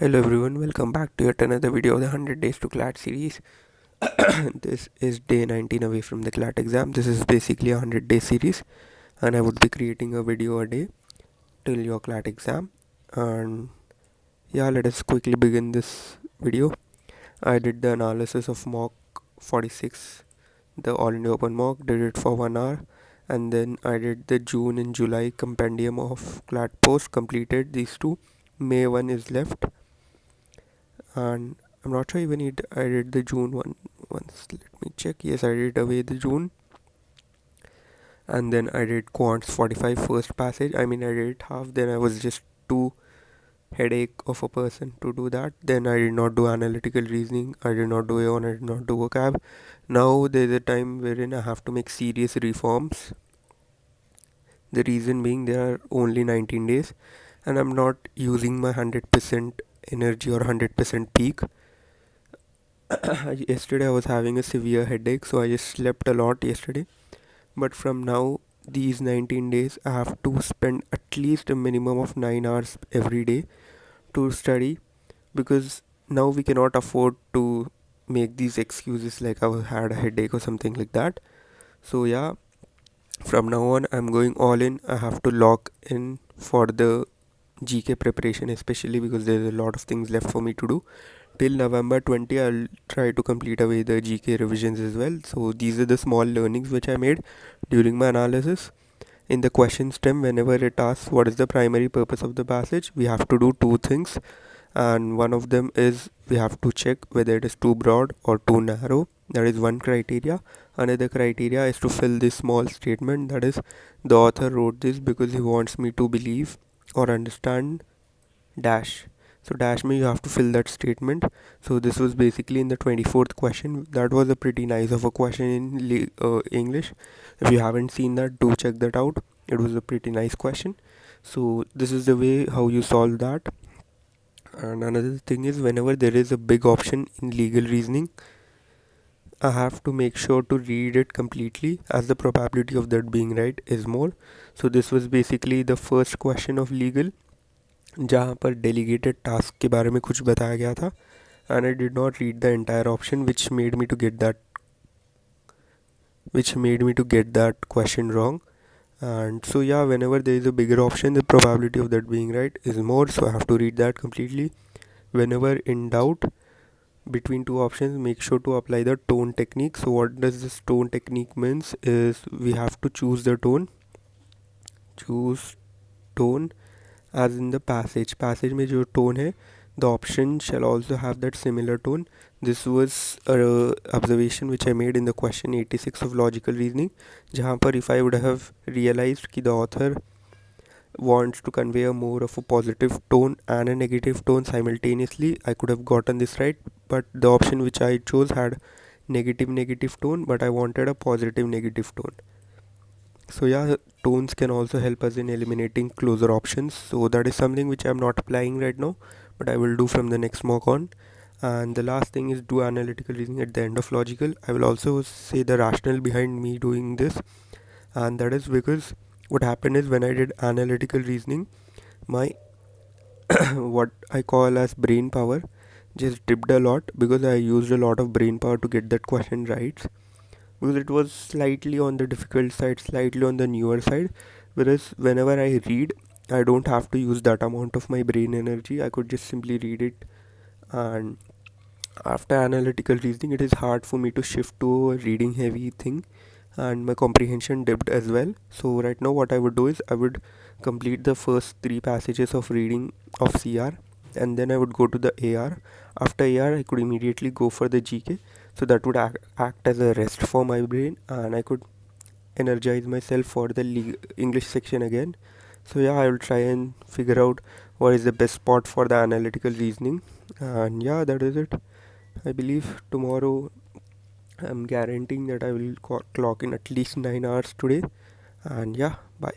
Hello everyone, welcome back to yet another video of the 100 Days to CLAT series. This is day 19 away from the CLAT exam. This is basically a 100-day series, and I would be creating a video a day till your CLAT exam. And yeah, let us quickly begin this video. I did the analysis of mock 46, the All India Open mock, did it for 1 hour, and then I did the June and July compendium of CLAT post, completed these two. May 1 is left, and I'm not sure even I did the June one once. Let me check. Yes, I did away the June, and then I did Quants 45 first passage. I mean, I did it half. Then I was just too headache of a person to do that. Then I did not do analytical reasoning. I did not do AON. I did not do vocab. Now there's a time wherein I have to make serious reforms. The reason being there are only 19 days, and I'm not using my 100% energy or 100% peak. Yesterday I was having a severe headache, so I just slept a lot yesterday. But from now, these 19 days, I have to spend at least a minimum of 9 hours every day to study, because now we cannot afford to make these excuses like I had a headache or something like that. So, yeah, from now on, I'm going all in. I have to lock in for the GK preparation, especially because there's a lot of things left for me to do. Till November 20, I'll try to complete away the GK revisions as well. So these are the small learnings which I made during my analysis. In the question stem, whenever it asks what is the primary purpose of the passage, we have to do two things, and one of them is we have to check whether it is too broad or too narrow. That is one criteria. Another criteria is to fill this small statement, that is, the author wrote this because he wants me to believe or understand dash. So dash me, you have to fill that statement. So this was basically in the 24th question. That was a pretty nice of a question in English. If you haven't seen that, do check that out. It was a pretty nice question. So this is the way how you solve that. And another thing is, whenever there is a big option in legal reasoning, I have to make sure to read it completely, as the probability of that being right is more. So this was basically the first question of legal, जहाँ पर delegated task के बारे में कुछ बताया गया था, and I did not read the entire option, which made me to get that question wrong. And so yeah, whenever there is a bigger option, the probability of that being right is more, so I have to read that completely. Whenever in doubt between two options, make sure to apply the tone technique. So what does this tone technique means is we have to choose tone as in the passage में जो tone है, the option shall also have that similar tone. This was a observation which I made in the question 86 of logical reasoning, जहाँ पर if I would have realized कि the author wants to convey a more of a positive tone and a negative tone simultaneously, I could have gotten this right. But the option which I chose had negative tone, but I wanted a positive negative tone. So yeah, tones can also help us in eliminating closer options. So that is something which I'm not applying right now, but I will do from the next mock on. And the last thing is do analytical reasoning at the end of logical. I will also say the rationale behind me doing this, and that is because what happened is when I did analytical reasoning, my what I call as brain power just dipped a lot, because I used a lot of brain power to get that question right, because it was slightly on the difficult side, slightly on the newer side. Whereas whenever I read, I don't have to use that amount of my brain energy. I could just simply read it. And after analytical reasoning, it is hard for me to shift to a reading heavy thing, and my comprehension dipped as well. So right now what I would do is I would complete the first three passages of reading of CR, and then I would go to the AR. After AR, I could immediately go for the GK, so that would act as a rest for my brain, and I could energize myself for the English section again. So yeah, I will try and figure out what is the best spot for the analytical reasoning. And yeah, that is it. I believe tomorrow I'm guaranteeing that I will clock in at least 9 hours today. And yeah, bye.